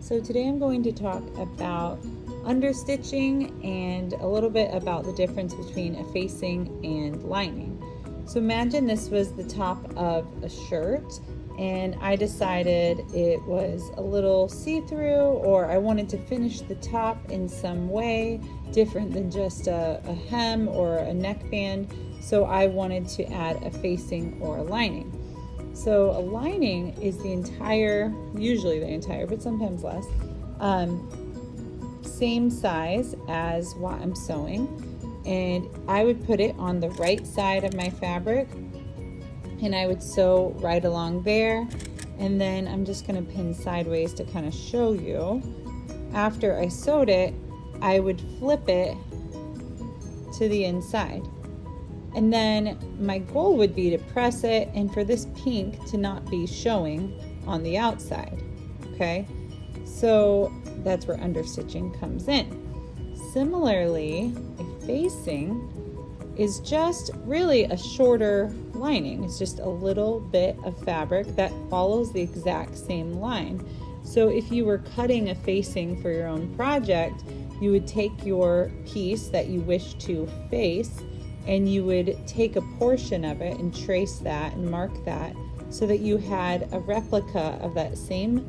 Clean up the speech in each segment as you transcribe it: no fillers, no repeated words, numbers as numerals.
So today I'm going to talk about understitching and a little bit about the difference between a facing and lining. So imagine this was the top of a shirt and I decided it was a little see-through, or I wanted to finish the top in some way different than just a hem or a neckband. So I wanted to add a facing or a lining. So a lining is the entire, usually the entire, but sometimes less, same size as what I'm sewing. And I would put it on the right side of my fabric and I would sew right along there. And then I'm just gonna pin sideways to kind of show you. After I sewed it, I would flip it to the inside. And then my goal would be to press it and for this pink to not be showing on the outside, okay? So that's where understitching comes in. Similarly, a facing is just really a shorter lining. It's just a little bit of fabric that follows the exact same line. So if you were cutting a facing for your own project, you would take your piece that you wish to face and you would take a portion of it and trace that and mark that so that you had a replica of that same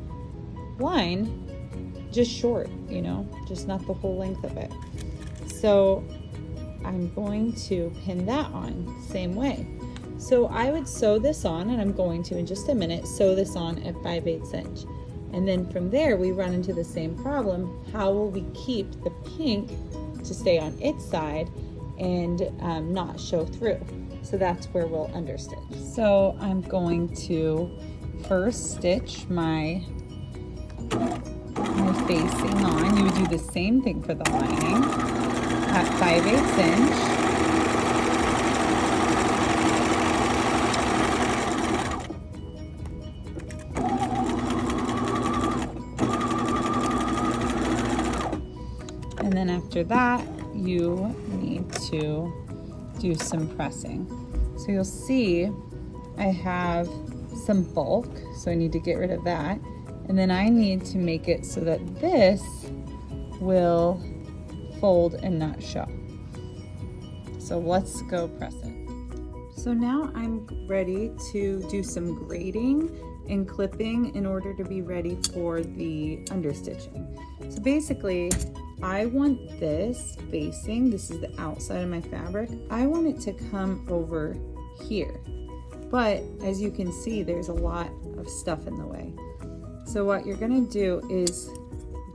line, just short, you know, just not the whole length of it. So I'm going to pin that on same way. So I would sew this on, and I'm going to in just a minute sew this on at 5/8 inch. And then from there we run into the same problem. How will we keep the pink to stay on its side and not show through? So that's where we'll understitch. So I'm going to first stitch my facing on. You would do the same thing for the lining at 5/8 inch. And then after that, you need to do some pressing. So you'll see I have some bulk, so I need to get rid of that. And then I need to make it so that this will fold and not show. So let's go press it. So now I'm ready to do some grading and clipping in order to be ready for the understitching. So basically, I want this facing, this is the outside of my fabric, I want it to come over here. But as you can see, there's a lot of stuff in the way. So what you're gonna do is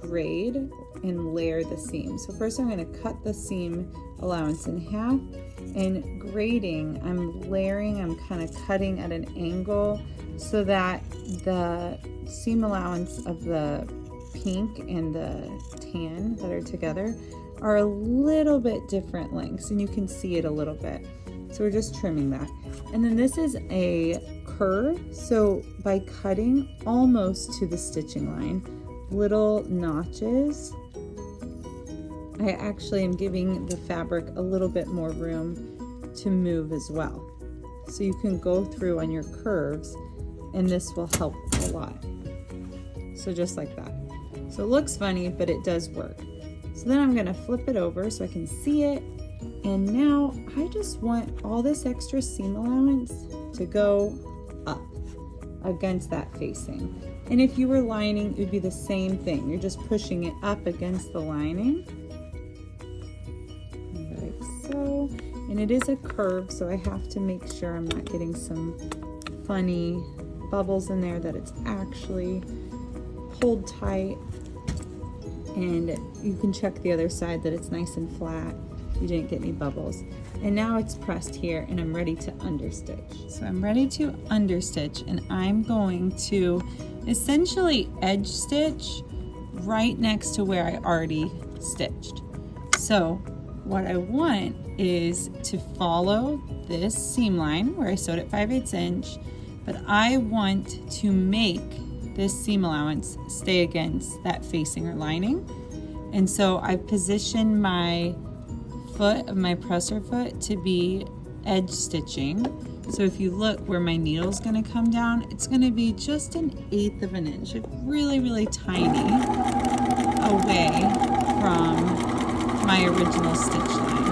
grade and layer the seam. So first I'm gonna cut the seam allowance in half, and grading, I'm layering, I'm kind of cutting at an angle so that the seam allowance of the pink and the tan that are together are a little bit different lengths, and you can see it a little bit. So we're just trimming that. And then this is a curve, so by cutting almost to the stitching line, little notches, I actually am giving the fabric a little bit more room to move as well. So you can go through on your curves, and this will help a lot. So just like that. So it looks funny, but it does work. So then I'm gonna flip it over so I can see it. And now I just want all this extra seam allowance to go up against that facing. And if you were lining, it would be the same thing. You're just pushing it up against the lining, like so. And it is a curve, so I have to make sure I'm not getting some funny bubbles in there, that it's actually pulled tight. And you can check the other side that it's nice and flat. You didn't get any bubbles. And now it's pressed here and I'm ready to understitch. So I'm ready to understitch, and I'm going to essentially edge stitch right next to where I already stitched. So what I want is to follow this seam line where I sewed at 5/8 inch, but I want to make this seam allowance stay against that facing or lining. And so I've positioned my foot of my presser foot to be edge stitching So if you look where my needle's gonna come down, it's gonna be just 1/8 of an inch, really, really tiny, away from my original stitch line.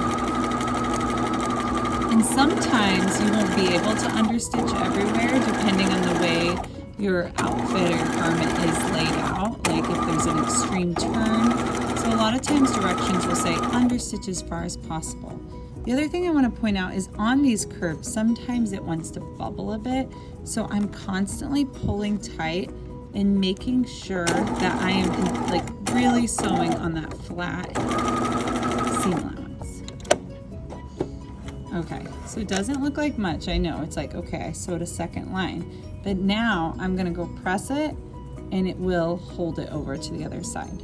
And sometimes you won't be able to understitch everywhere depending on the way your outfit or garment is laid out, like if there's an extreme turn. So a lot of times directions will say understitch as far as possible. The other thing I want to point out is on these curves, sometimes it wants to bubble a bit. So I'm constantly pulling tight and making sure that I am like really sewing on that flat seam allowance. Okay, so it doesn't look like much. I know, it's like, okay, I sewed a second line, but now I'm gonna go press it and it will hold it over to the other side.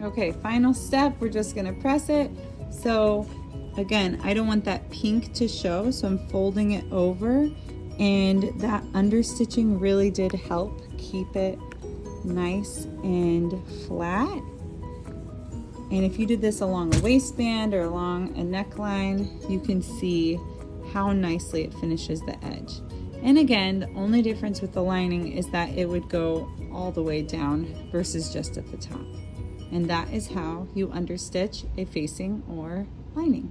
Okay, final step, we're just gonna press it. So again, I don't want that pink to show, so I'm folding it over, and that understitching really did help keep it nice and flat. And if you did this along a waistband or along a neckline, you can see how nicely it finishes the edge. And again, the only difference with the lining is that it would go all the way down versus just at the top. And that is how you understitch a facing or lining.